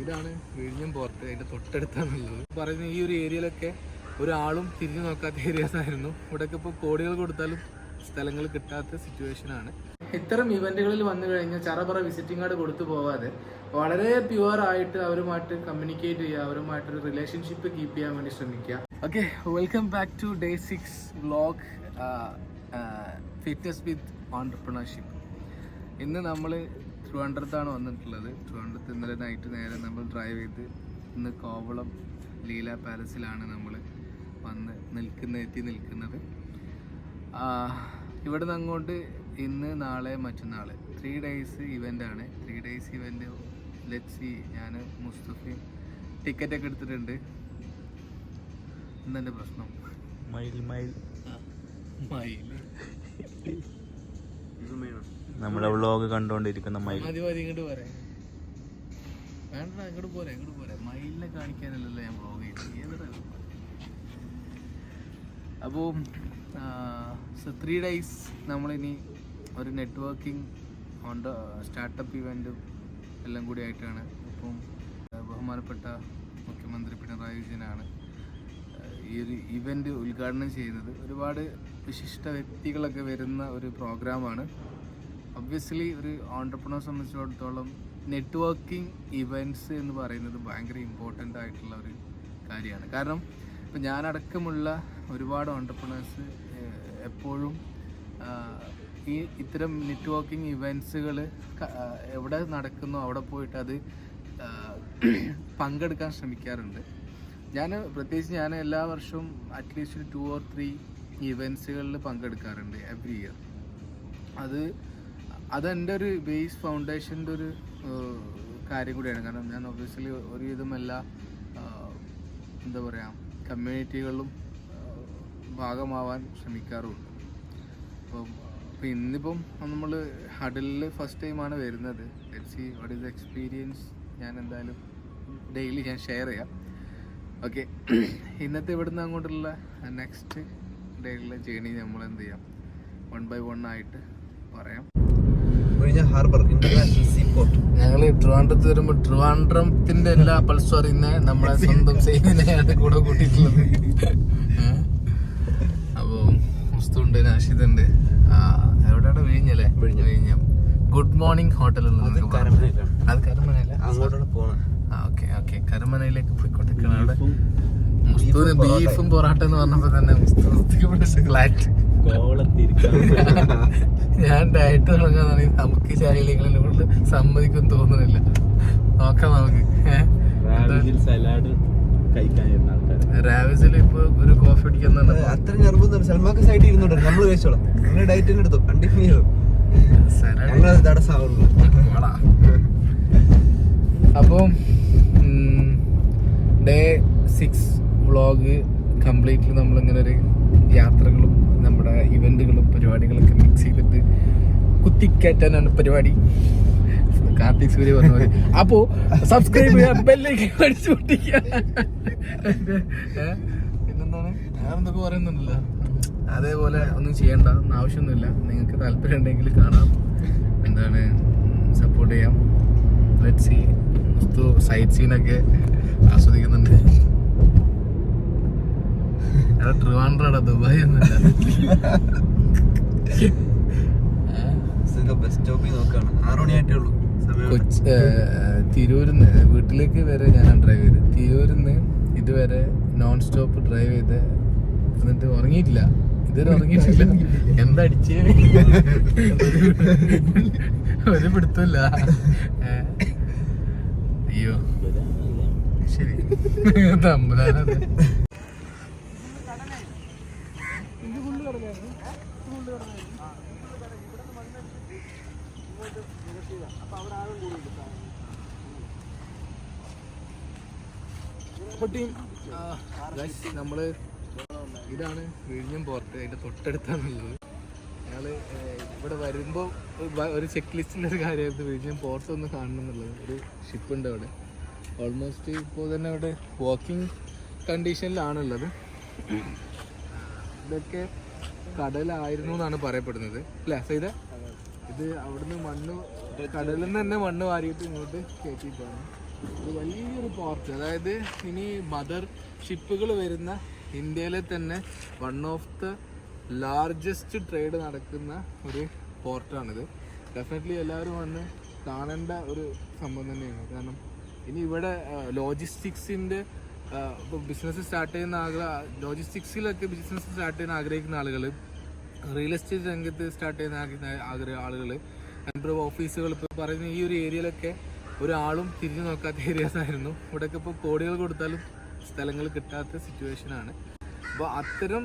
ഇതാണ് വിഴിഞ്ഞം പോർട്ട്. അതിൻ്റെ തൊട്ടടുത്താണുള്ളത്. പറയുന്ന ഈ ഒരു ഏരിയയിലൊക്കെ ഒരാളും തിരിഞ്ഞു നോക്കാത്ത ഏരിയാസ് ആയിരുന്നു. ഇവിടെയൊക്കെ ഇപ്പോൾ കോടികൾ കൊടുത്താലും സ്ഥലങ്ങൾ കിട്ടാത്ത സിറ്റുവേഷനാണ്. ഇത്തരം ഇവന്റുകളിൽ വന്നു കഴിഞ്ഞാൽ ചറപറ വിസിറ്റിംഗ് കാർഡ് കൊടുത്തു പോവാതെ വളരെ പ്യുവർ ആയിട്ട് അവരുമായിട്ട് കമ്മ്യൂണിക്കേറ്റ് ചെയ്യുക, അവരുമായിട്ടൊരു റിലേഷൻഷിപ്പ് കീപ്പ് ചെയ്യാൻ വേണ്ടി ശ്രമിക്കുക. Okay, welcome back to day 6 vlog fitness with entrepreneurship. ഇന്ന് നമ്മൾ ട്രിവാൻഡ്രത്താണ് വന്നിട്ടുള്ളത്. ട്രിവാൻഡ്രത്ത് ഇന്നലെ നൈറ്റ് നേരെ നമ്മൾ ഡ്രൈവ് ചെയ്ത് ഇന്ന് കോവളം ലീല പാലസിലാണ് നമ്മൾ എത്തി നിൽക്കുന്നത്. ഇവിടെ നിന്ന് അങ്ങോട്ട് ഇന്ന് നാളെ മറ്റന്നാൾ 3 days ഇവൻ്റാണ്. 3 days ഇവൻ്റ്. Let's see. ഞാൻ മുസ്തഫയും ടിക്കറ്റൊക്കെ എടുത്തിട്ടുണ്ട്. എന്തെൻ്റെ പ്രശ്നം? നമ്മുടെ വ്ലോഗ് കണ്ടോണ്ടിരിക്കുന്ന മയിൽ. മതി ഇങ്ങോട്ട് പോരെ. വേണ്ട, ഇങ്ങോട്ട് പോരെ. മയിലിനെ കാണിക്കാനല്ലല്ലോ ഞാൻ വ്ലോഗ് ചെയ്തത്. അപ്പോൾ 3 days നമ്മളിനി ഒരു നെറ്റ്വർക്കിംഗ് സ്റ്റാർട്ടപ്പ് ഇവൻറ്റും എല്ലാം കൂടി ആയിട്ടാണ്. അപ്പം ബഹുമാനപ്പെട്ട മുഖ്യമന്ത്രി പിണറായി വിജയനാണ് ഈ ഒരു ഇവൻ്റ് ഉദ്ഘാടനം ചെയ്യുന്നത്. ഒരുപാട് വിശിഷ്ട വ്യക്തികളൊക്കെ വരുന്ന ഒരു പ്രോഗ്രാമാണ്. ഒബ്വിയസ്ലി ഒരു ഓൺടർപ്രണറെ സംബന്ധിച്ചിടത്തോളം നെറ്റ്വർക്കിംഗ് ഇവൻറ്റ്സ് എന്ന് പറയുന്നത് ഭയങ്കര ഇമ്പോർട്ടൻ്റ് ആയിട്ടുള്ള ഒരു കാര്യമാണ്. കാരണം ഇപ്പം ഞാനടക്കമുള്ള ഒരുപാട് ഓൺടർപ്രണേഴ്സ് എപ്പോഴും ഇത്തരം നെറ്റ്വർക്കിംഗ് ഇവൻറ്റ്സുകൾ എവിടെ നടക്കുന്നോ അവിടെ പോയിട്ട് അത് പങ്കെടുക്കാൻ ശ്രമിക്കാറുണ്ട്. പ്രത്യേകിച്ച് ഞാൻ എല്ലാ വർഷവും അറ്റ്ലീസ്റ്റ് 2 or 3 ഇവൻറ്റ്സുകളിൽ പങ്കെടുക്കാറുണ്ട് എവറി ഇയർ. അതെൻ്റെ ഒരു ബേസ് ഫൗണ്ടേഷൻ്റെ ഒരു കാര്യം കൂടിയാണ്. കാരണം ഞാൻ ഒബ്വിയസ്ലി ഒരുവിധം എല്ലാ എന്താ പറയുക കമ്മ്യൂണിറ്റികളിലും ഭാഗമാവാൻ ശ്രമിക്കാറുണ്ട്. അപ്പോൾ ഇന്നിപ്പം നമ്മൾ ഹഡിലിൽ ഫസ്റ്റ് ടൈമാണ് വരുന്നത്. Let's see what is the experience. ഞാൻ എന്തായാലും ഡെയിലി ഞാൻ ഷെയർ ചെയ്യാം. ഓക്കെ, ഇന്നത്തെ ഇവിടുന്ന് അങ്ങോട്ടുള്ള നെക്സ്റ്റ് ഡേയിലെ ജേണി നമ്മൾ എന്ത് ചെയ്യാം 1 by 1 ആയിട്ട് പറയാം. Harbour international seaport. ഞങ്ങൾ ട്രിവാൻഡ്രത്ത് വരുമ്പോൾ ട്രിവാൻഡ്രത്തിന്റെ എല്ലാ പൾസും അറിയുന്ന നമ്മളെ സ്വന്തം സൈനിനെയാണ് കൂടെ കൂട്ടിയിട്ടുള്ളത്. അപ്പോൾ മുസ്തുണ്ട്, നാഷിദുണ്ട്. എവിടെയാണ്? വിഴിഞ്ഞല്ലേ? വിഴിഞ്ഞം ഗുഡ് മോർണിംഗ് ഹോട്ടൽ. അത് കരമനയില. അങ്ങോട്ടാണ് പോണത്. ഓക്കെ, കരമനയിലേക്ക് പോയിക്കൊണ്ടിരിക്കണം. അവിടെ മുസ്തുവിന് ബീഫും പൊറാട്ട എന്ന് പറഞ്ഞപ്പോ തന്നെ ഫ്ലാറ്റ്. ഞാൻ ഡയറ്റ് തുടങ്ങാന്നാണെങ്കിൽ നമുക്ക് ശാരീരികളിലും കൊണ്ട് സമ്മതിക്കും തോന്നുന്നില്ല. നോക്കാം നമുക്ക്. റാവിസിൽ ഇപ്പൊ ഒരു കോഫി അടിക്കാൻ അത്ര നിർബന്ധം. സൽമാക്ക് സൈഡിൽ ഇരുന്നോട്ടെ, നമ്മള് കഴിച്ചോളാം. നമ്മള് ഡയറ്റ് എടുത്തു കണ്ടിന്യൂ. തടസ്സമാവുള്ളൂ. അപ്പോൾ ഡേ 6 വ്ളോഗ് കംപ്ലീറ്റ്ലി നമ്മളിങ്ങനെ ഒരു യാത്രകളും നമ്മുടെ ഇവന്റുകളും പരിപാടികളൊക്കെ മിക്സ് ചെയ്തിട്ട് കുത്തിക്കയറ്റാനാണ് പരിപാടി. കാർത്തിക് സൂര്യ പറഞ്ഞ പോലെ. അപ്പോ സബ്സ്ക്രൈബ് ചെയ്യാൻ ബെല്ലേക്ക് അടിച്ചു പൊട്ടിക്കുക. പിന്നെന്താണ്, ഞാനെന്തൊക്കെ പറയുന്നുണ്ടല്ലോ. അതേപോലെ ഒന്നും ചെയ്യണ്ട, ആവശ്യമൊന്നുമില്ല. നിങ്ങൾക്ക് താല്പര്യം ഉണ്ടെങ്കിൽ കാണാം, എന്താണ് സപ്പോർട്ട് ചെയ്യാം. Let's see. മുസ്തു സൈറ്റ് സീനൊക്കെ ആസ്വദിക്കുന്നുണ്ട്. ട്രിവാൻഡ്രടാ, ദുബായ് ഒന്നുമില്ല. തിരൂരിന്ന് വീട്ടിലേക്ക് വരെ ഞാനാണ് ഡ്രൈവ് ചെയ്ത്. തിരൂരിന്ന് ഇതുവരെ നോൺ സ്റ്റോപ്പ് ഡ്രൈവ് ചെയ്ത് എന്നിട്ട് ഉറങ്ങിയിട്ടില്ല. ഇതുവരെ ഉറങ്ങിയിട്ടില്ല. എന്താ അടിച്ചേ ഒരു പിടുത്തമില്ല. അയ്യോ ശരി. തമ്പുരാനത് നമ്മള് ഇതാണ് വിഴിഞ്ഞം പോർട്ട്. അതിന്റെ തൊട്ടടുത്താണുള്ളത്. ഞങ്ങള് ഇവിടെ വരുമ്പോൾ ഒരു ചെക്ക് ലിസ്റ്റിലൊരു കാര്യമായിരുന്നു വിഴിഞ്ഞം പോർട്ട് ഒന്ന് കാണണം എന്നുള്ളത്. ഒരു ഷിപ്പുണ്ട് അവിടെ. ഓൾമോസ്റ്റ് ഇപ്പോൾ തന്നെ അവിടെ വാക്കിംഗ് കണ്ടീഷനിലാണുള്ളത്. ഇതൊക്കെ കടലായിരുന്നു എന്നാണ് പറയപ്പെടുന്നത് അല്ലേ സൈദ? ഇത് അവിടുന്ന് മണ്ണ് കടലിൽ നിന്ന് തന്നെ മണ്ണ് വാരിയിട്ട് ഇങ്ങോട്ട് കയറ്റിയിട്ടാണ്. ഒരു വലിയൊരു പോർട്ട്, അതായത് ഇനി മദർ ഷിപ്പുകൾ വരുന്ന ഇന്ത്യയിലെ തന്നെ one of the largest trade നടക്കുന്ന ഒരു പോർട്ടാണിത്. ഡെഫിനറ്റ്ലി എല്ലാവരും വന്ന് കാണേണ്ട ഒരു സംഭവം തന്നെയാണ്. കാരണം ഇനി ഇവിടെ ലോജിസ്റ്റിക്സിൻ്റെ ഇപ്പോൾ ബിസിനസ് സ്റ്റാർട്ട് ചെയ്യുന്ന ലോജിസ്റ്റിക്സിലൊക്കെ ബിസിനസ് സ്റ്റാർട്ട് ചെയ്യാൻ ആഗ്രഹിക്കുന്ന ആളുകൾ, റിയൽ എസ്റ്റേറ്റ് രംഗത്ത് സ്റ്റാർട്ട് ചെയ്യുന്ന ആളുകൾ, നമ്പർ ഓഫ് ഓഫീസുകൾ, ഇപ്പോൾ പറയുന്ന ഈ ഒരു ഏരിയയിലൊക്കെ ഒരാളും തിരിഞ്ഞു നോക്കാത്ത ഏരിയാസ് ആയിരുന്നു. ഇവിടെയൊക്കെ ഇപ്പോൾ കോടികൾ കൊടുത്താലും സ്ഥലങ്ങൾ കിട്ടാത്ത സിറ്റുവേഷനാണ്. അപ്പോൾ അത്തരം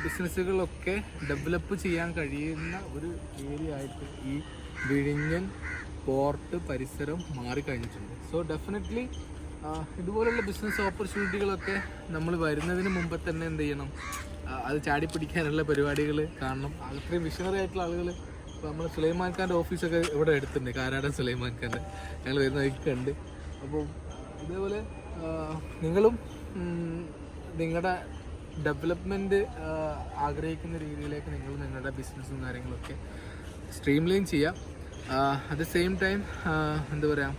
ബിസിനസ്സുകളൊക്കെ ഡെവലപ്പ് ചെയ്യാൻ കഴിയുന്ന ഒരു ഏരിയ ആയിട്ട് ഈ വിഴിഞ്ഞൻ പോർട്ട് പരിസരം മാറിക്കഴിഞ്ഞിട്ടുണ്ട്. സോ ഡെഫിനറ്റ്ലി ഇതുപോലുള്ള ബിസിനസ് ഓപ്പർച്യൂണിറ്റികളൊക്കെ നമ്മൾ വരുന്നതിന് മുമ്പ് തന്നെ എന്ത് ചെയ്യണം, അത് ചാടിപ്പിടിക്കാനുള്ള പരിപാടികൾ കാണണം. അത്രയും വിഷണറി ആയിട്ടുള്ള ആളുകൾ, ഇപ്പോൾ നമ്മൾ സുലൈമാൻ ഖാൻ്റെ ഓഫീസൊക്കെ ഇവിടെ എടുത്തിട്ടുണ്ട്, കാരാടൻ സുലൈമാൻ ഖാൻ്റെ, ഞങ്ങൾ വരുന്ന വഴിക്കുണ്ട്. അപ്പോൾ ഇതേപോലെ നിങ്ങളും നിങ്ങളുടെ ഡെവലപ്മെൻറ്റ് ആഗ്രഹിക്കുന്ന രീതിയിലേക്ക് നിങ്ങൾ നിങ്ങളുടെ ബിസിനസ്സും കാര്യങ്ങളൊക്കെ സ്ട്രീം ലൈൻ ചെയ്യാം. അറ്റ് ദ സെയിം ടൈം എന്താ പറയുക,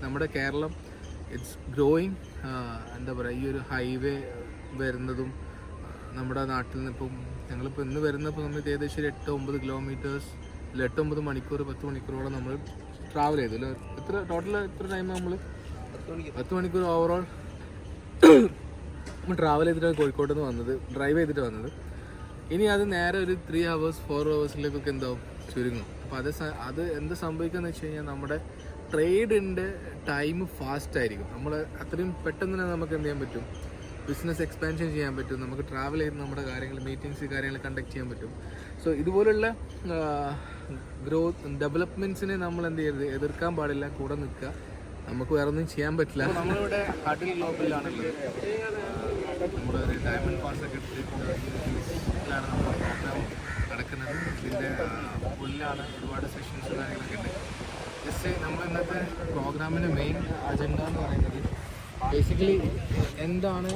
നമ്മുടെ കേരളം ഇറ്റ്സ് ഗ്രോയിങ്. എന്താ പറയുക, ഈ ഒരു ഹൈവേ വരുന്നതും നമ്മുടെ നാട്ടിൽ നിന്ന് ഇപ്പം ഞങ്ങളിപ്പോൾ ഇന്ന് വരുന്നപ്പോൾ നമ്മൾ ഏകദേശം ഒരു 8-9 കിലോമീറ്റേഴ്സ്, 8-9 മണിക്കൂർ, 10 മണിക്കൂറോളം നമ്മൾ ട്രാവൽ ചെയ്തു അല്ലേ? എത്ര ടൈം നമ്മൾ 10 മണിക്കൂർ ഓവറോൾ നമ്മൾ ട്രാവൽ ചെയ്തിട്ടാണ് കോഴിക്കോട്ട് നിന്ന് വന്നത്, ഡ്രൈവ് ചെയ്തിട്ട് വന്നത്. ഇനി അത് നേരെ ഒരു 3 hours 4 hours എന്താവും, ചുരുങ്ങും. അപ്പോൾ അത് എന്ത് സംഭവിക്കുകയെന്ന് വെച്ച് കഴിഞ്ഞാൽ നമ്മുടെ ട്രേഡിൻ്റെ ടൈം ഫാസ്റ്റ് ആയിരിക്കും. നമ്മൾ അത്രയും പെട്ടെന്ന് തന്നെ നമുക്ക് എന്ത് ചെയ്യാൻ പറ്റും, ബിസിനസ് എക്സ്പാൻഷൻ ചെയ്യാൻ പറ്റും, നമുക്ക് ട്രാവൽ ചെയ്ത് നമ്മുടെ കാര്യങ്ങൾ, മീറ്റിങ്സ് കാര്യങ്ങൾ കണ്ടക്ട് ചെയ്യാൻ പറ്റും. സോ ഇതുപോലുള്ള ഡെവലപ്മെൻറ്റ്സിനെ നമ്മൾ എന്ത് ചെയ്യരുത്, എതിർക്കാൻ പാടില്ല, കൂടെ നിൽക്കുക. നമുക്ക് വേറെ ഒന്നും ചെയ്യാൻ പറ്റില്ല. നമ്മളിവിടെ ഹഡിൽ ഗ്ലോബലിലാണുള്ളത്. നമ്മുടെ ഒരു ഡയമണ്ട് കോൺസെപ്റ്റ് ലാണ് നമ്മുടെ പ്രോഗ്രാം നടക്കുന്നത്. ഇതിൻ്റെ ഉള്ളിലാണ് ഒരുപാട് സെഷൻസ് കാര്യങ്ങളൊക്കെ ഉണ്ട്. ജസ്റ്റ് നമ്മൾ ഇന്നത്തെ പ്രോഗ്രാമിൻ്റെ മെയിൻ അജണ്ട എന്ന് പറയുന്നത് ബേസിക്കലി എന്താണ്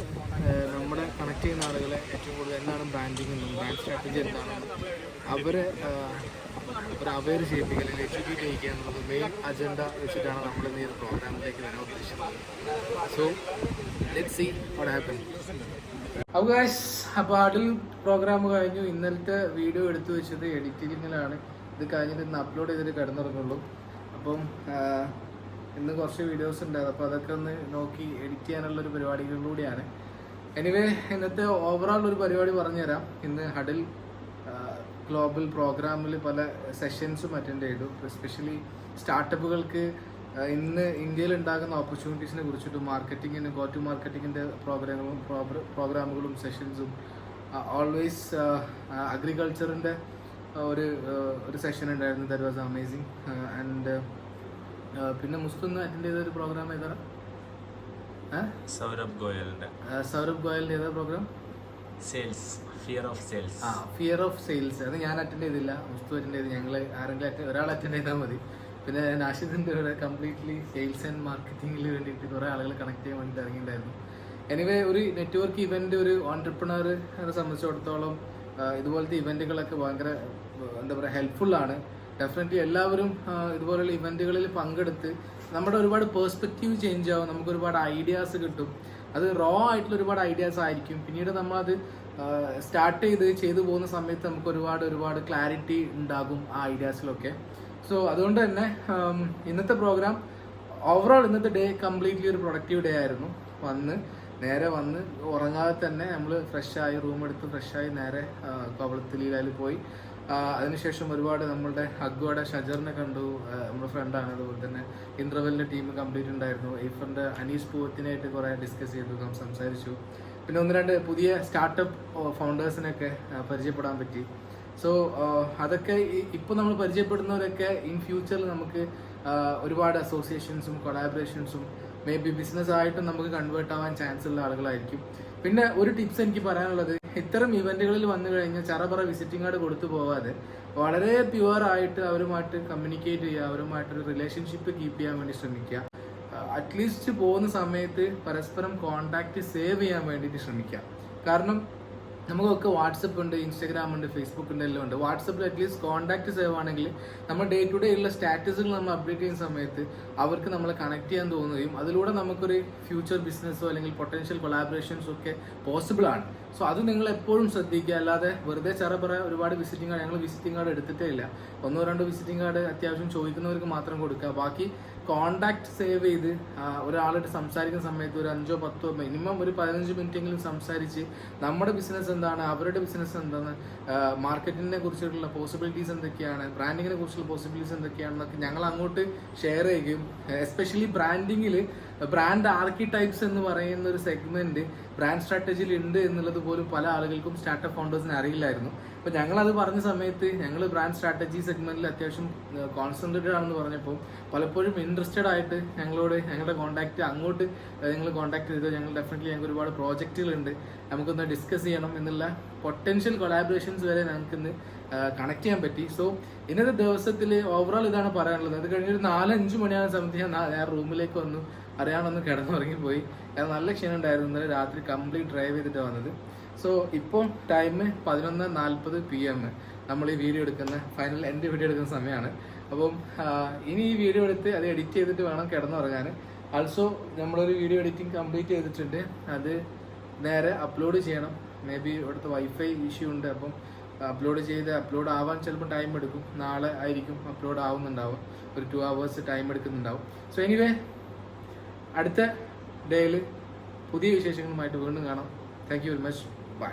നമ്മുടെ കണക്ട് ചെയ്യുന്ന ആളുകളെ ഏറ്റവും കൂടുതൽ എന്താണ് ബ്രാൻഡിങ് എന്നും ബ്രാൻഡ് സ്ട്രാറ്റജി എന്താണെന്നും അവരെ ഒരു അവെയർ ചെയ്യിപ്പിക്കുക അല്ലെങ്കിൽ എഡ്യൂക്കേറ്റ് ചെയ്യിക്കുക എന്നുള്ളത് മെയിൻ അജണ്ട വെച്ചിട്ടാണ് നമ്മൾ ഈ ഒരു പ്രോഗ്രാമിലേക്ക് വരാൻ ഉദ്ദേശിക്കുന്നത്. So let's see what happen. അപ്പോൾ അതിൽ പ്രോഗ്രാം കഴിഞ്ഞു. ഇന്നലത്തെ വീഡിയോ എടുത്തു വെച്ചത് എഡിറ്റിങ്ങിലാണ്. ഇത് കഴിഞ്ഞിട്ട് ഇന്ന് അപ്ലോഡ് ചെയ്തിട്ട് കിടന്നിറങ്ങുള്ളൂ. അപ്പം ഇന്ന് കുറച്ച് വീഡിയോസ് ഉണ്ടായിരുന്നു, അപ്പോൾ അതൊക്കെ ഒന്ന് നോക്കി എഡിറ്റ് ചെയ്യാനുള്ളൊരു പരിപാടികളിലൂടെയാണ്. എനിവേ ഇന്നത്തെ ഓവറോൾ ഒരു പരിപാടി പറഞ്ഞുതരാം. ഇന്ന് ഹഡിൽ ഗ്ലോബൽ പ്രോഗ്രാമിൽ പല സെഷൻസും അറ്റൻഡ് ചെയ്തു. എസ്പെഷ്യലി സ്റ്റാർട്ടപ്പുകൾക്ക് ഇന്ന് ഇന്ത്യയിൽ ഉണ്ടാകുന്ന ഓപ്പർച്യൂണിറ്റീസിനെ കുറിച്ചിട്ട്, മാർക്കറ്റിങ്ങിന്, ഗോ ടു മാർക്കറ്റിങ്ങിൻ്റെ പ്രോഗ്രാമുകളും സെഷൻസും, ഓൾവേസ് അഗ്രികൾച്ചറിൻ്റെ ഒരു സെഷൻ ഉണ്ടായിരുന്നു. That was amazing. ആൻഡ് പിന്നെ മുസ്തൊന്ന് അറ്റൻഡ് ചെയ്ത ഒരു പ്രോഗ്രാം ഏതാണ്? സൗരഭ് ഗോയലിൻ്റെ ഏതാ പ്രോഗ്രാം? Fear of sales. അത് ഞാൻ അറ്റൻഡ് ചെയ്തില്ല, മുസ്തു അറ്റൻഡ് ചെയ്ത്. ഞങ്ങൾ ആരെങ്കിലും ഒരാൾ അറ്റൻഡ് ചെയ്താൽ മതി. പിന്നെ നാഷിദിൻ്റെ ഇവിടെ കംപ്ലീറ്റ്ലി സെയിൽസ് ആൻഡ് മാർക്കറ്റിങ്ങിൽ വേണ്ടിയിട്ട് കുറേ ആളുകൾ കണക്ട് ചെയ്യാൻ വേണ്ടിയിട്ട് ഇറങ്ങിയിട്ടുണ്ടായിരുന്നു. എനിവേ ഒരു നെറ്റ്വർക്ക് ഇവൻ്റ് ഒരു ഓൺട്രപ്രണറെ സംബന്ധിച്ചിടത്തോളം ഇതുപോലത്തെ ഇവൻറ്റുകളൊക്കെ ഭയങ്കര എന്താ പറയുക ഹെൽപ്ഫുള്ളാണ്. ഡെഫിനറ്റ്ലി എല്ലാവരും ഇതുപോലുള്ള ഇവൻറ്റുകളിൽ പങ്കെടുത്ത് നമ്മുടെ ഒരുപാട് പേഴ്സ്പെക്റ്റീവ് ചേഞ്ച് ആവും, നമുക്ക് ഒരുപാട് ഐഡിയാസ് കിട്ടും. അത് റോ ആയിട്ടുള്ള ഒരുപാട് ഐഡിയാസ് ആയിരിക്കും. പിന്നീട് നമ്മളത് സ്റ്റാർട്ട് ചെയ്തു പോകുന്ന സമയത്ത് നമുക്ക് ഒരുപാട് ക്ലാരിറ്റി ഉണ്ടാകും ആ ഐഡിയാസിലൊക്കെ. സോ അതുകൊണ്ട് തന്നെ ഇന്നത്തെ പ്രോഗ്രാം ഓവറോൾ ഇന്നത്തെ ഡേ കംപ്ലീറ്റ്ലി ഒരു പ്രൊഡക്റ്റീവ് ഡേ ആയിരുന്നു. നേരെ വന്ന് ഉറങ്ങാതെ തന്നെ നമ്മൾ ഫ്രഷായി, റൂം എടുത്ത് ഫ്രഷായി നേരെ കോവളത്തിലീലായിൽ പോയി. അതിനുശേഷം ഒരുപാട് നമ്മളുടെ അഗ്വയുടെ ഷജറിനെ കണ്ടു, നമ്മുടെ ഫ്രണ്ടാണ്. അതുപോലെ തന്നെ ഇൻട്രവെലിൻ്റെ ടീം കംപ്ലീറ്റ് ഉണ്ടായിരുന്നു. എയ്ഫറിൻ്റെ അനീസ് പൂവത്തിനായിട്ട് കുറേ ഡിസ്കസ് ചെയ്തു, സംസാരിച്ചു. പിന്നെ 1-2 പുതിയ സ്റ്റാർട്ടപ്പ് ഫൗണ്ടേഴ്സിനൊക്കെ പരിചയപ്പെടാൻ പറ്റി. സോ അതൊക്കെ ഇപ്പോൾ നമ്മൾ പരിചയപ്പെടുന്നവരൊക്കെ ഇൻ ഫ്യൂച്ചറിൽ നമുക്ക് ഒരുപാട് അസോസിയേഷൻസും കൊളാബറേഷൻസും മേ ബി ബിസിനസ്സായിട്ടും നമുക്ക് കൺവേർട്ട് ആവാൻ ചാൻസ് ഉള്ള ആളുകളായിരിക്കും. പിന്നെ ഒരു ടിപ്സ് എനിക്ക് പറയാനുള്ളത്, ഇത്തരം ഇവൻറ്റുകളിൽ വന്നു കഴിഞ്ഞാൽ ചറപറ വിസിറ്റിംഗ് കാർഡ് കൊടുത്തു പോവാതെ വളരെ പ്യുവറായിട്ട് അവരുമായിട്ട് കമ്മ്യൂണിക്കേറ്റ് ചെയ്യുക, അവരുമായിട്ടൊരു റിലേഷൻഷിപ്പ് കീപ്പ് ചെയ്യാൻ വേണ്ടി ശ്രമിക്കുക. അറ്റ്ലീസ്റ്റ് പോകുന്ന സമയത്ത് പരസ്പരം കോണ്ടാക്റ്റ് സേവ് ചെയ്യാൻ വേണ്ടിയിട്ട് ശ്രമിക്കുക. കാരണം നമുക്കൊക്കെ വാട്സപ്പ് ഉണ്ട്, ഇൻസ്റ്റാഗ്രാം ഉണ്ട്, ഫേസ്ബുക്ക് ഉണ്ട്, എല്ലാം ഉണ്ട്. വാട്സപ്പിൽ അറ്റ്ലീസ്റ്റ് കോൺടാക്ട് സേവ് ആണെങ്കിൽ നമ്മൾ ഡേ ടു ഡേ ഉള്ള സ്റ്റാറ്റസുകൾ നമ്മൾ അപ്ഡേറ്റ് ചെയ്യുന്ന സമയത്ത് അവർക്ക് നമ്മളെ കണക്ട് ചെയ്യാൻ തോന്നുകയും അതിലൂടെ നമുക്കൊരു ഫ്യൂച്ചർ ബിസിനസ്സോ അല്ലെങ്കിൽ പൊട്ടൻഷ്യൽ കൊളാബറേഷൻസോ ഒക്കെ പോസിബിൾ ആണ്. സോ അത് നിങ്ങൾ എപ്പോഴും ശ്രദ്ധിക്കുക. അല്ലാതെ വെറുതെ ഒരുപാട് വിസിറ്റിംഗ് കാർഡ്, ഞങ്ങൾ വിസിറ്റിംഗ് കാർഡ് എടുത്തിട്ടേ ഇല്ല. 1-2 വിസിറ്റിംഗ് കാർഡ് അത്യാവശ്യം ചോദിക്കുന്നവർക്ക് മാത്രം കൊടുക്കുക. ബാക്കി കോണ്ടാക്ട് സേവ് ചെയ്ത് ഒരാളായിട്ട് സംസാരിക്കുന്ന സമയത്ത് ഒരു 5-10 മിനിമം ഒരു 15 മിനിറ്റെങ്കിലും സംസാരിച്ച് നമ്മുടെ ബിസിനസ് എന്താണ്, അവരുടെ ബിസിനസ് എന്താണ്, മാർക്കറ്റിനെ കുറിച്ചിട്ടുള്ള പോസിബിലിറ്റീസ് എന്തൊക്കെയാണ്, ബ്രാൻഡിങ്ങിനെ കുറിച്ചുള്ള പോസിബിലിറ്റീസ് എന്തൊക്കെയാണെന്നൊക്കെ ഞങ്ങൾ അങ്ങോട്ട് ഷെയർ ചെയ്യുകയും എസ്പെഷ്യലി ബ്രാൻഡിങ്ങിൽ ബ്രാൻഡ് ആർക്കിടൈപ്സ് എന്ന് പറയുന്ന ഒരു സെഗ്മെന്റ് ബ്രാൻഡ് സ്ട്രാറ്റജിയിൽ ഉണ്ട് എന്നുള്ളത് പോലും പല ആളുകൾക്കും സ്റ്റാർട്ടപ്പ് ഫൗണ്ടേഴ്സിന് അറിയില്ലായിരുന്നു. അപ്പോൾ ഞങ്ങളത് പറഞ്ഞ സമയത്ത് ഞങ്ങൾ ബ്രാൻഡ് സ്ട്രാറ്റജി സെഗ്മെന്റിൽ അത്യാവശ്യം കോൺസെൻട്രേറ്റഡ് ആണെന്ന് പറഞ്ഞപ്പോൾ പലപ്പോഴും ഇൻട്രസ്റ്റഡ് ആയിട്ട് ഞങ്ങളുടെ കോൺടാക്ട് അങ്ങോട്ട് നിങ്ങൾ കോൺടാക്ട് ചെയ്തോ, ഞങ്ങൾ ഡെഫിനറ്റ്ലി ഞങ്ങൾക്ക് ഒരുപാട് പ്രോജക്റ്റുകളുണ്ട്, നമുക്കൊന്ന് ഡിസ്കസ് ചെയ്യണം എന്നുള്ള പൊട്ടൻഷ്യൽ കൊളാബറേഷൻസ് വരെ ഞങ്ങൾക്കിന്ന് കണക്ട് ചെയ്യാൻ പറ്റി. സോ ഇന്നത്തെ ദിവസത്തിൽ ഓവറോൾ ഇതാണ് പറയാനുള്ളത്. അത് കഴിഞ്ഞൊരു 4-5 മണിയാകുന്ന സമയത്ത് ഞാൻ റൂമിലേക്ക് വന്നു, അറിയാമെന്ന് കിടന്നുറങ്ങിപ്പോയി. കാരണം നല്ല ക്ഷീണം ഉണ്ടായിരുന്നു. ഇന്നലെ രാത്രി കംപ്ലീറ്റ് ഡ്രൈവ് ചെയ്തിട്ട് വന്നത്. സോ ഇപ്പോൾ ടൈം 11:40 PM നമ്മൾ ഈ വീഡിയോ എടുക്കുന്ന എൻ്റെ വീഡിയോ എടുക്കുന്ന സമയമാണ്. അപ്പം ഇനി ഈ വീഡിയോ എടുത്ത് അത് എഡിറ്റ് ചെയ്തിട്ട് വേണം കിടന്നുറങ്ങാൻ. ആൾസോ നമ്മളൊരു വീഡിയോ എഡിറ്റിംഗ് കംപ്ലീറ്റ് ചെയ്തിട്ടുണ്ട്, അത് നേരെ അപ്ലോഡ് ചെയ്യണം. മേ ബി ഇവിടുത്തെ വൈഫൈ ഇഷ്യൂ ഉണ്ട്, അപ്പം അപ്ലോഡ് ആവാൻ ചിലപ്പോൾ ടൈം എടുക്കും. നാളെ ആയിരിക്കും അപ്ലോഡ് ആവുന്നുണ്ടാവും, ഒരു 2 hours ടൈം എടുക്കുന്നുണ്ടാവും. സോ എനിവേ അടുത്ത ഡേയിൽ പുതിയ വിശേഷങ്ങളുമായിട്ട് വീണ്ടും കാണാം. Thank you very much. By.